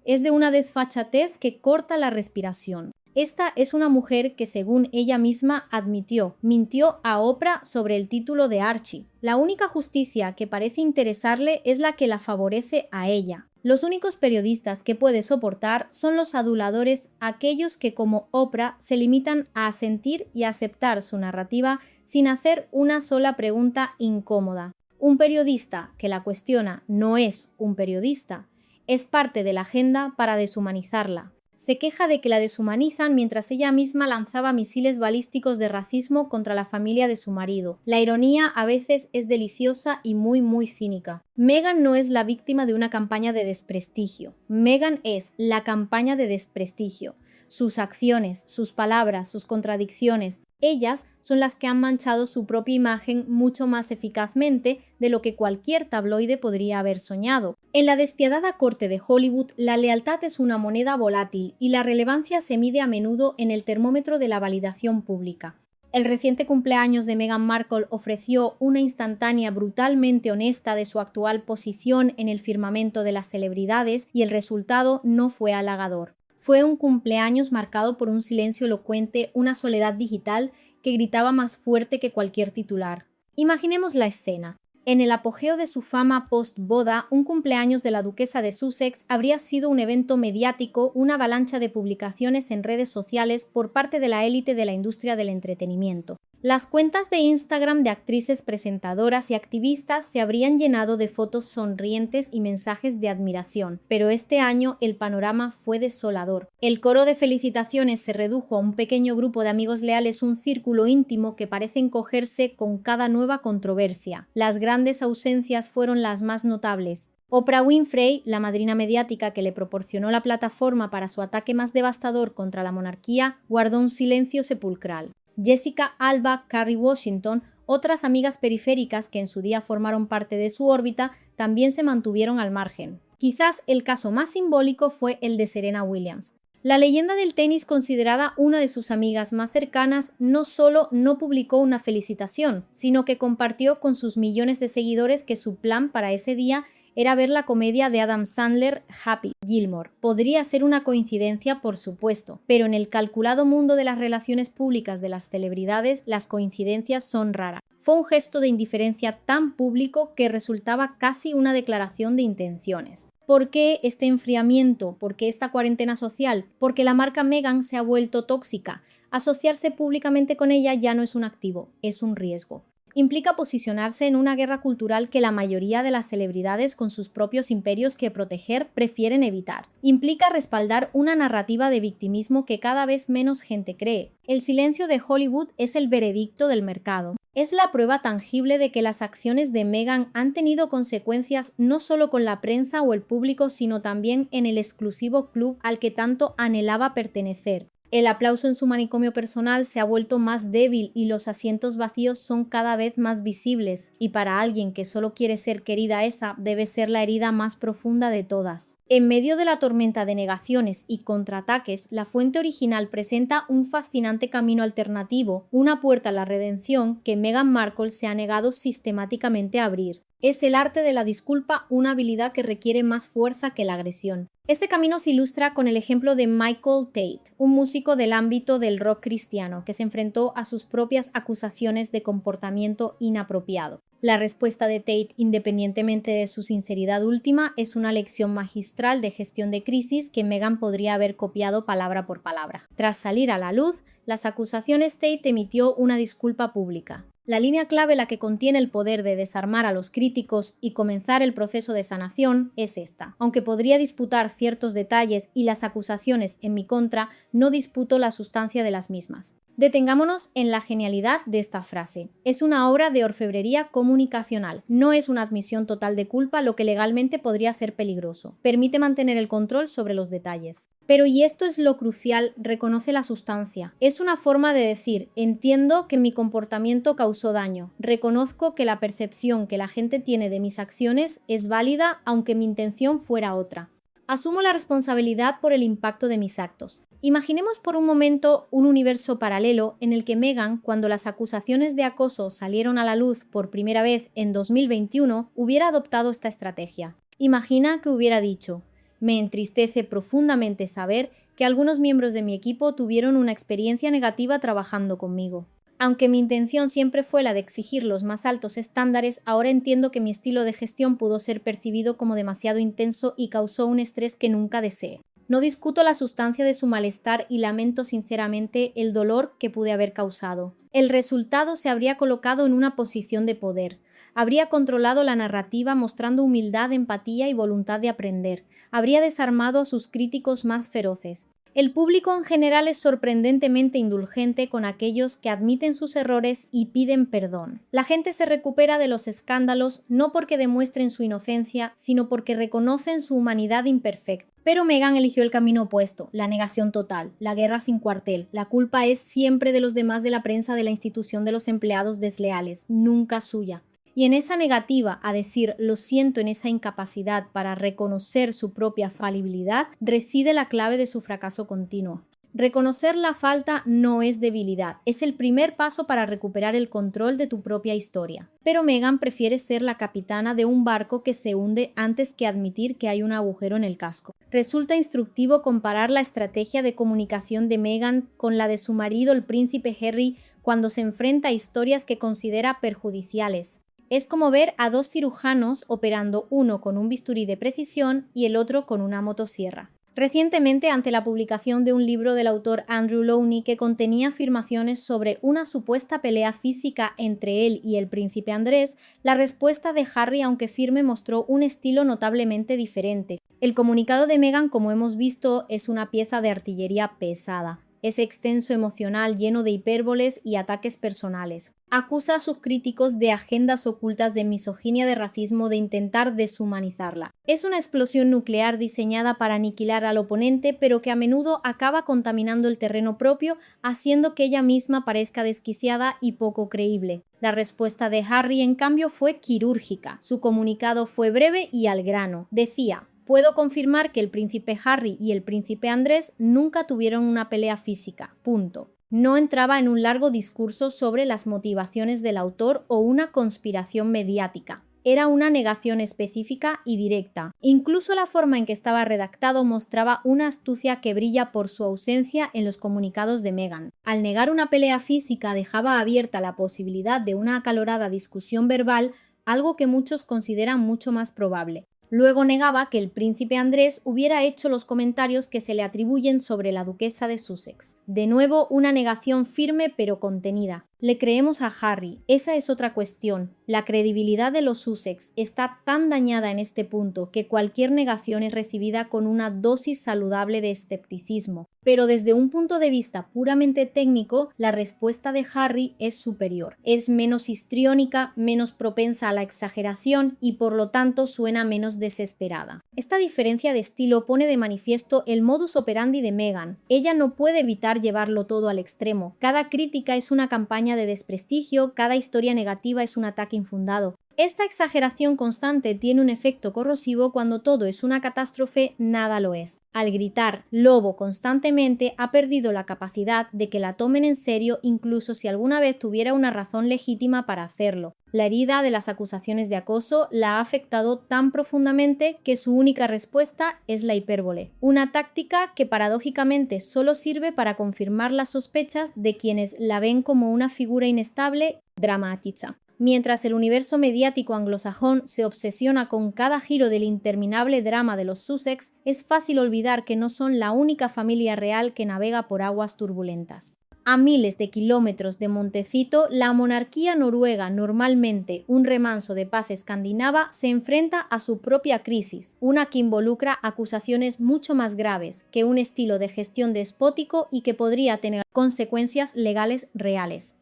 Es de una desfachatez que corta la respiración. Esta es una mujer que, según ella misma admitió, mintió a Oprah sobre el título de Archie. La única justicia que parece interesarle es la que la favorece a ella. Los únicos periodistas que puede soportar son los aduladores, aquellos que como Oprah se limitan a asentir y aceptar su narrativa sin hacer una sola pregunta incómoda. Un periodista que la cuestiona no es un periodista, es parte de la agenda para deshumanizarla. Se queja de que la deshumanizan mientras ella misma lanzaba misiles balísticos de racismo contra la familia de su marido. La ironía a veces es deliciosa y muy cínica. Meghan no es la víctima de una campaña de desprestigio. Meghan es la campaña de desprestigio. Sus acciones, sus palabras, sus contradicciones, ellas son las que han manchado su propia imagen mucho más eficazmente de lo que cualquier tabloide podría haber soñado. En la despiadada corte de Hollywood, la lealtad es una moneda volátil y la relevancia se mide a menudo en el termómetro de la validación pública. El reciente cumpleaños de Meghan Markle ofreció una instantánea brutalmente honesta de su actual posición en el firmamento de las celebridades y el resultado no fue halagador. Fue un cumpleaños marcado por un silencio elocuente, una soledad digital que gritaba más fuerte que cualquier titular. Imaginemos la escena. En el apogeo de su fama post-boda, un cumpleaños de la duquesa de Sussex habría sido un evento mediático, una avalancha de publicaciones en redes sociales por parte de la élite de la industria del entretenimiento. Las cuentas de Instagram de actrices presentadoras y activistas se habrían llenado de fotos sonrientes y mensajes de admiración, pero este año el panorama fue desolador. El coro de felicitaciones se redujo a un pequeño grupo de amigos leales, un círculo íntimo que parece encogerse con cada nueva controversia. Las grandes ausencias fueron las más notables. Oprah Winfrey, la madrina mediática que le proporcionó la plataforma para su ataque más devastador contra la monarquía, guardó un silencio sepulcral. Jessica Alba, Kerry Washington, otras amigas periféricas que en su día formaron parte de su órbita, también se mantuvieron al margen. Quizás el caso más simbólico fue el de Serena Williams. La leyenda del tenis, considerada una de sus amigas más cercanas, no solo no publicó una felicitación, sino que compartió con sus millones de seguidores que su plan para ese día era ver la comedia de Adam Sandler, Happy Gilmore. Podría ser una coincidencia, por supuesto, pero en el calculado mundo de las relaciones públicas de las celebridades, las coincidencias son raras. Fue un gesto de indiferencia tan público que resultaba casi una declaración de intenciones. ¿Por qué este enfriamiento? ¿Por qué esta cuarentena social? Porque la marca Meghan se ha vuelto tóxica. Asociarse públicamente con ella ya no es un activo, es un riesgo. Implica posicionarse en una guerra cultural que la mayoría de las celebridades con sus propios imperios que proteger prefieren evitar. Implica respaldar una narrativa de victimismo que cada vez menos gente cree. El silencio de Hollywood es el veredicto del mercado. Es la prueba tangible de que las acciones de Meghan han tenido consecuencias no solo con la prensa o el público, sino también en el exclusivo club al que tanto anhelaba pertenecer. El aplauso en su manicomio personal se ha vuelto más débil y los asientos vacíos son cada vez más visibles, y para alguien que solo quiere ser querida, esa debe ser la herida más profunda de todas. En medio de la tormenta de negaciones y contraataques, la fuente original presenta un fascinante camino alternativo, una puerta a la redención que Meghan Markle se ha negado sistemáticamente a abrir. Es el arte de la disculpa, una habilidad que requiere más fuerza que la agresión. Este camino se ilustra con el ejemplo de Michael Tate, un músico del ámbito del rock cristiano, que se enfrentó a sus propias acusaciones de comportamiento inapropiado. La respuesta de Tate, independientemente de su sinceridad última, es una lección magistral de gestión de crisis que Meghan podría haber copiado palabra por palabra. Tras salir a la luz las acusaciones, Tate emitió una disculpa pública. La línea clave, la que contiene el poder de desarmar a los críticos y comenzar el proceso de sanación, es esta. Aunque podría disputar ciertos detalles y las acusaciones en mi contra, no disputo la sustancia de las mismas. Detengámonos en la genialidad de esta frase. Es una obra de orfebrería comunicacional. No es una admisión total de culpa, lo que legalmente podría ser peligroso. Permite mantener el control sobre los detalles. Pero, y esto es lo crucial, reconoce la sustancia. Es una forma de decir, entiendo que mi comportamiento causó daño. Reconozco que la percepción que la gente tiene de mis acciones es válida, aunque mi intención fuera otra. Asumo la responsabilidad por el impacto de mis actos. Imaginemos por un momento un universo paralelo en el que Meghan, cuando las acusaciones de acoso salieron a la luz por primera vez en 2021, hubiera adoptado esta estrategia. Imagina que hubiera dicho: me entristece profundamente saber que algunos miembros de mi equipo tuvieron una experiencia negativa trabajando conmigo. Aunque mi intención siempre fue la de exigir los más altos estándares, ahora entiendo que mi estilo de gestión pudo ser percibido como demasiado intenso y causó un estrés que nunca deseé. No discuto la sustancia de su malestar y lamento sinceramente el dolor que pude haber causado. El resultado se habría colocado en una posición de poder. Habría controlado la narrativa mostrando humildad, empatía y voluntad de aprender. Habría desarmado a sus críticos más feroces. El público en general es sorprendentemente indulgente con aquellos que admiten sus errores y piden perdón. La gente se recupera de los escándalos no porque demuestren su inocencia, sino porque reconocen su humanidad imperfecta. Pero Meghan eligió el camino opuesto, la negación total, la guerra sin cuartel. La culpa es siempre de los demás, de la prensa, de la institución, de los empleados desleales, nunca suya. Y en esa negativa a decir lo siento, en esa incapacidad para reconocer su propia falibilidad, reside la clave de su fracaso continuo. Reconocer la falta no es debilidad, es el primer paso para recuperar el control de tu propia historia. Pero Meghan prefiere ser la capitana de un barco que se hunde antes que admitir que hay un agujero en el casco. Resulta instructivo comparar la estrategia de comunicación de Meghan con la de su marido, el príncipe Harry, cuando se enfrenta a historias que considera perjudiciales. Es como ver a dos cirujanos operando, uno con un bisturí de precisión y el otro con una motosierra. Recientemente, ante la publicación de un libro del autor Andrew Lowney que contenía afirmaciones sobre una supuesta pelea física entre él y el príncipe Andrés, la respuesta de Harry, aunque firme, mostró un estilo notablemente diferente. El comunicado de Meghan, como hemos visto, es una pieza de artillería pesada. Es extenso, emocional, lleno de hipérboles y ataques personales. Acusa a sus críticos de agendas ocultas, de misoginia, de racismo, de intentar deshumanizarla. Es una explosión nuclear diseñada para aniquilar al oponente, pero que a menudo acaba contaminando el terreno propio, haciendo que ella misma parezca desquiciada y poco creíble. La respuesta de Harry, en cambio, fue quirúrgica. Su comunicado fue breve y al grano. Decía: puedo confirmar que el príncipe Harry y el príncipe Andrés nunca tuvieron una pelea física. Punto. No entraba en un largo discurso sobre las motivaciones del autor o una conspiración mediática. Era una negación específica y directa. Incluso la forma en que estaba redactado mostraba una astucia que brilla por su ausencia en los comunicados de Meghan. Al negar una pelea física, dejaba abierta la posibilidad de una acalorada discusión verbal, algo que muchos consideran mucho más probable. Luego negaba que el príncipe Andrés hubiera hecho los comentarios que se le atribuyen sobre la duquesa de Sussex. De nuevo, una negación firme pero contenida. Le creemos a Harry, esa es otra cuestión. La credibilidad de los Sussex está tan dañada en este punto que cualquier negación es recibida con una dosis saludable de escepticismo. Pero desde un punto de vista puramente técnico, la respuesta de Harry es superior. Es menos histriónica, menos propensa a la exageración y por lo tanto suena menos desesperada. Esta diferencia de estilo pone de manifiesto el modus operandi de Meghan. Ella no puede evitar llevarlo todo al extremo. Cada crítica es una campaña de desprestigio, cada historia negativa es un ataque infundado. Esta exageración constante tiene un efecto corrosivo. Cuando todo es una catástrofe, nada lo es. Al gritar "lobo" constantemente, ha perdido la capacidad de que la tomen en serio, incluso si alguna vez tuviera una razón legítima para hacerlo. La herida de las acusaciones de acoso la ha afectado tan profundamente que su única respuesta es la hipérbole. Una táctica que paradójicamente solo sirve para confirmar las sospechas de quienes la ven como una figura inestable, dramática. Mientras el universo mediático anglosajón se obsesiona con cada giro del interminable drama de los Sussex, es fácil olvidar que no son la única familia real que navega por aguas turbulentas. A miles de kilómetros de Montecito, la monarquía noruega, normalmente un remanso de paz escandinava, se enfrenta a su propia crisis, una que involucra acusaciones mucho más graves que un estilo de gestión despótico y que podría tener consecuencias legales reales.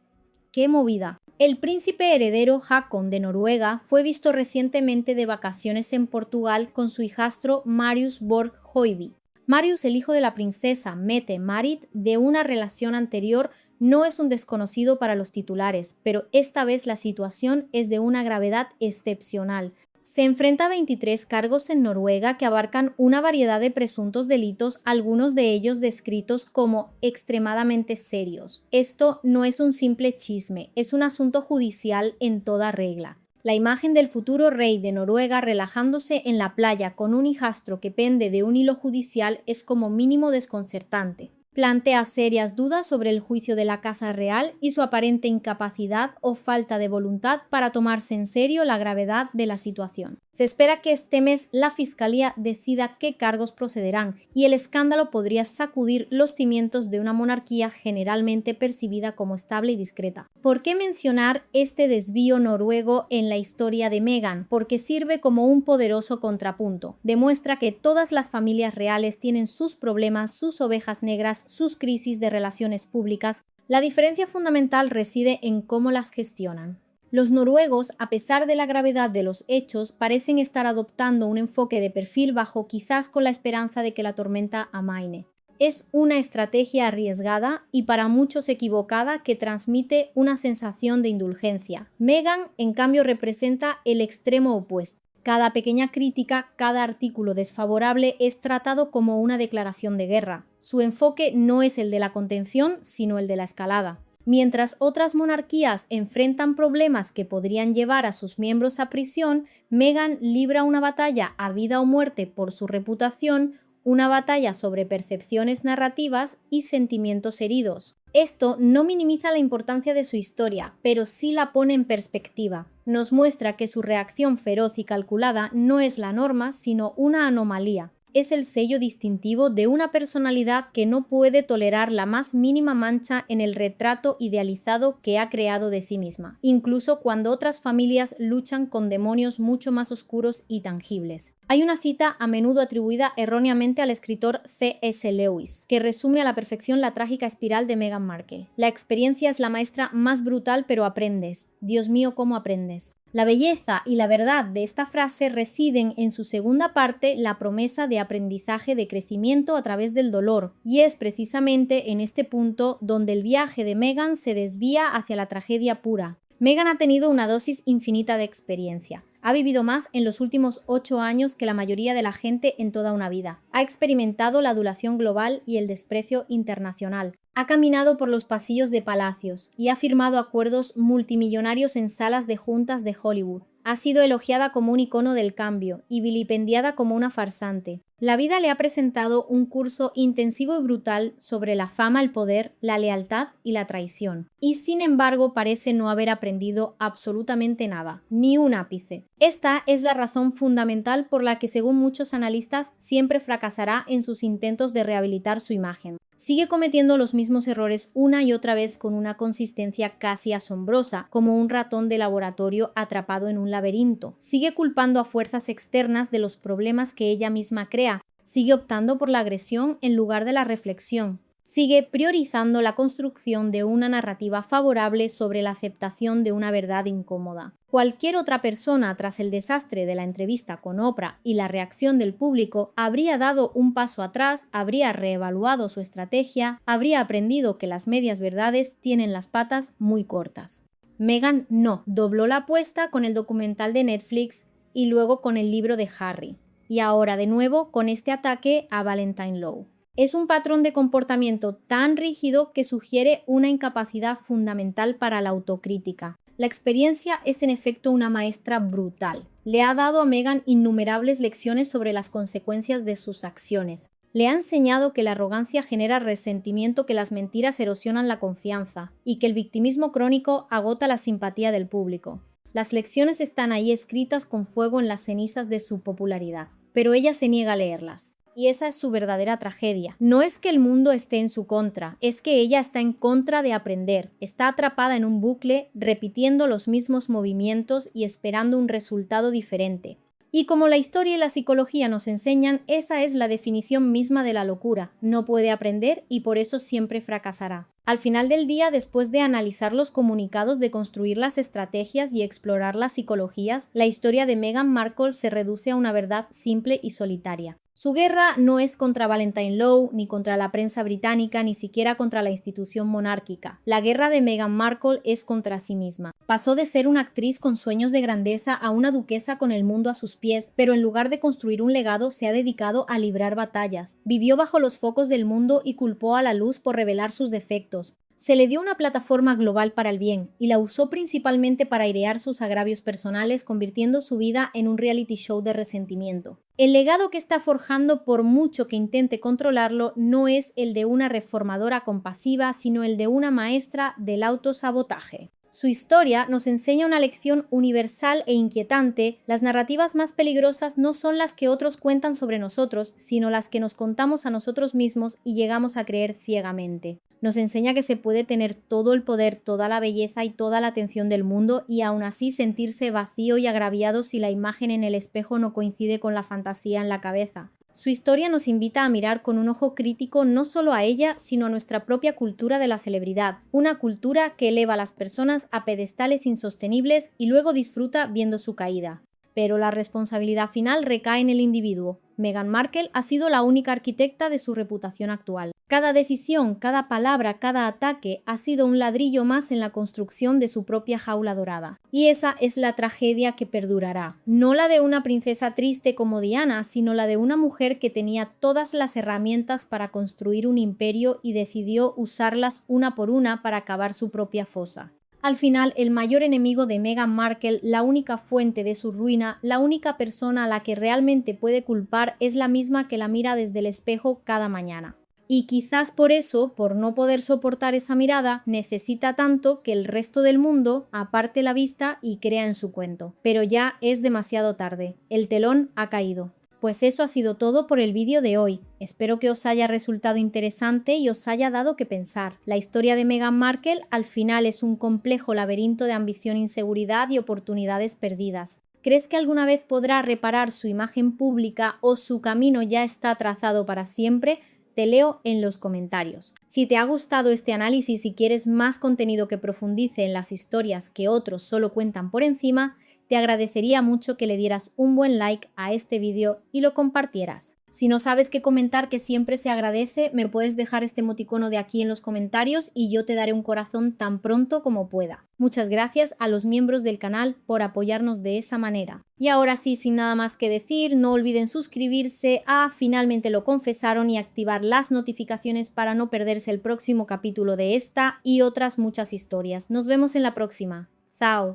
¡Qué movida! El príncipe heredero Haakon de Noruega fue visto recientemente de vacaciones en Portugal con su hijastro Marius Borg Høiby. Marius, el hijo de la princesa Mette-Marit de una relación anterior, no es un desconocido para los titulares, pero esta vez la situación es de una gravedad excepcional. Se enfrenta a 23 cargos en Noruega que abarcan una variedad de presuntos delitos, algunos de ellos descritos como extremadamente serios. Esto no es un simple chisme, es un asunto judicial en toda regla. La imagen del futuro rey de Noruega relajándose en la playa con un hijastro que pende de un hilo judicial es como mínimo desconcertante. Plantea serias dudas sobre el juicio de la Casa Real y su aparente incapacidad o falta de voluntad para tomarse en serio la gravedad de la situación. Se espera que este mes la Fiscalía decida qué cargos procederán y el escándalo podría sacudir los cimientos de una monarquía generalmente percibida como estable y discreta. ¿Por qué mencionar este desvío noruego en la historia de Meghan? Porque sirve como un poderoso contrapunto. Demuestra que todas las familias reales tienen sus problemas, sus ovejas negras, sus crisis de relaciones públicas. La diferencia fundamental reside en cómo las gestionan. Los noruegos, a pesar de la gravedad de los hechos, parecen estar adoptando un enfoque de perfil bajo, quizás con la esperanza de que la tormenta amaine. Es una estrategia arriesgada y para muchos equivocada que transmite una sensación de indulgencia. Meghan, en cambio, representa el extremo opuesto. Cada pequeña crítica, cada artículo desfavorable es tratado como una declaración de guerra. Su enfoque no es el de la contención, sino el de la escalada. Mientras otras monarquías enfrentan problemas que podrían llevar a sus miembros a prisión, Meghan libra una batalla a vida o muerte por su reputación, una batalla sobre percepciones narrativas y sentimientos heridos. Esto no minimiza la importancia de su historia, pero sí la pone en perspectiva. Nos muestra que su reacción feroz y calculada no es la norma, sino una anomalía. Es el sello distintivo de una personalidad que no puede tolerar la más mínima mancha en el retrato idealizado que ha creado de sí misma, incluso cuando otras familias luchan con demonios mucho más oscuros y tangibles. Hay una cita a menudo atribuida erróneamente al escritor C.S. Lewis, que resume a la perfección la trágica espiral de Meghan Markle. La experiencia es la maestra más brutal, pero aprendes. Dios mío, ¿cómo aprendes? La belleza y la verdad de esta frase residen en su segunda parte, la promesa de aprendizaje de crecimiento a través del dolor, y es precisamente en este punto donde el viaje de Meghan se desvía hacia la tragedia pura. Meghan ha tenido una dosis infinita de experiencia. Ha vivido más en los últimos 8 años que la mayoría de la gente en toda una vida. Ha experimentado la adulación global y el desprecio internacional. Ha caminado por los pasillos de palacios y ha firmado acuerdos multimillonarios en salas de juntas de Hollywood. Ha sido elogiada como un icono del cambio y vilipendiada como una farsante. La vida le ha presentado un curso intensivo y brutal sobre la fama, el poder, la lealtad y la traición. Y sin embargo parece no haber aprendido absolutamente nada, ni un ápice. Esta es la razón fundamental por la que, según muchos analistas, siempre fracasará en sus intentos de rehabilitar su imagen. Sigue cometiendo los mismos errores una y otra vez con una consistencia casi asombrosa, como un ratón de laboratorio atrapado en un laberinto. Sigue culpando a fuerzas externas de los problemas que ella misma crea. Sigue optando por la agresión en lugar de la reflexión. Sigue priorizando la construcción de una narrativa favorable sobre la aceptación de una verdad incómoda. Cualquier otra persona, tras el desastre de la entrevista con Oprah y la reacción del público, habría dado un paso atrás, habría reevaluado su estrategia, habría aprendido que las medias verdades tienen las patas muy cortas. Meghan no, dobló la apuesta con el documental de Netflix y luego con el libro de Harry. Y ahora de nuevo con este ataque a Valentine Lowe. Es un patrón de comportamiento tan rígido que sugiere una incapacidad fundamental para la autocrítica. La experiencia es en efecto una maestra brutal. Le ha dado a Meghan innumerables lecciones sobre las consecuencias de sus acciones. Le ha enseñado que la arrogancia genera resentimiento, que las mentiras erosionan la confianza y que el victimismo crónico agota la simpatía del público. Las lecciones están ahí escritas con fuego en las cenizas de su popularidad, pero ella se niega a leerlas. Y esa es su verdadera tragedia. No es que el mundo esté en su contra, es que ella está en contra de aprender. Está atrapada en un bucle, repitiendo los mismos movimientos y esperando un resultado diferente. Y como la historia y la psicología nos enseñan, esa es la definición misma de la locura. No puede aprender y por eso siempre fracasará. Al final del día, después de analizar los comunicados, de construir las estrategias y explorar las psicologías, la historia de Meghan Markle se reduce a una verdad simple y solitaria. Su guerra no es contra Valentine Lowe, ni contra la prensa británica, ni siquiera contra la institución monárquica. La guerra de Meghan Markle es contra sí misma. Pasó de ser una actriz con sueños de grandeza a una duquesa con el mundo a sus pies, pero en lugar de construir un legado se ha dedicado a librar batallas. Vivió bajo los focos del mundo y culpó a la luz por revelar sus defectos. Se le dio una plataforma global para el bien y la usó principalmente para airear sus agravios personales, convirtiendo su vida en un reality show de resentimiento. El legado que está forjando, por mucho que intente controlarlo, no es el de una reformadora compasiva, sino el de una maestra del autosabotaje. Su historia nos enseña una lección universal e inquietante. Las narrativas más peligrosas no son las que otros cuentan sobre nosotros, sino las que nos contamos a nosotros mismos y llegamos a creer ciegamente. Nos enseña que se puede tener todo el poder, toda la belleza y toda la atención del mundo y aún así sentirse vacío y agraviado si la imagen en el espejo no coincide con la fantasía en la cabeza. Su historia nos invita a mirar con un ojo crítico no solo a ella, sino a nuestra propia cultura de la celebridad, una cultura que eleva a las personas a pedestales insostenibles y luego disfruta viendo su caída. Pero la responsabilidad final recae en el individuo. Meghan Markle ha sido la única arquitecta de su reputación actual. Cada decisión, cada palabra, cada ataque ha sido un ladrillo más en la construcción de su propia jaula dorada. Y esa es la tragedia que perdurará. No la de una princesa triste como Diana, sino la de una mujer que tenía todas las herramientas para construir un imperio y decidió usarlas una por una para cavar su propia fosa. Al final, el mayor enemigo de Meghan Markle, la única fuente de su ruina, la única persona a la que realmente puede culpar es la misma que la mira desde el espejo cada mañana. Y quizás por eso, por no poder soportar esa mirada, necesita tanto que el resto del mundo aparte la vista y crea en su cuento. Pero ya es demasiado tarde. El telón ha caído. Pues eso ha sido todo por el vídeo de hoy. Espero que os haya resultado interesante y os haya dado que pensar. La historia de Meghan Markle al final es un complejo laberinto de ambición, inseguridad y oportunidades perdidas. ¿Crees que alguna vez podrá reparar su imagen pública o su camino ya está trazado para siempre? Te leo en los comentarios. Si te ha gustado este análisis y quieres más contenido que profundice en las historias que otros solo cuentan por encima, te agradecería mucho que le dieras un buen like a este vídeo y lo compartieras. Si no sabes qué comentar, que siempre se agradece, me puedes dejar este emoticono de aquí en los comentarios y yo te daré un corazón tan pronto como pueda. Muchas gracias a los miembros del canal por apoyarnos de esa manera. Y ahora sí, sin nada más que decir, no olviden suscribirse a Finalmente lo confesaron y activar las notificaciones para no perderse el próximo capítulo de esta y otras muchas historias. Nos vemos en la próxima. Chao.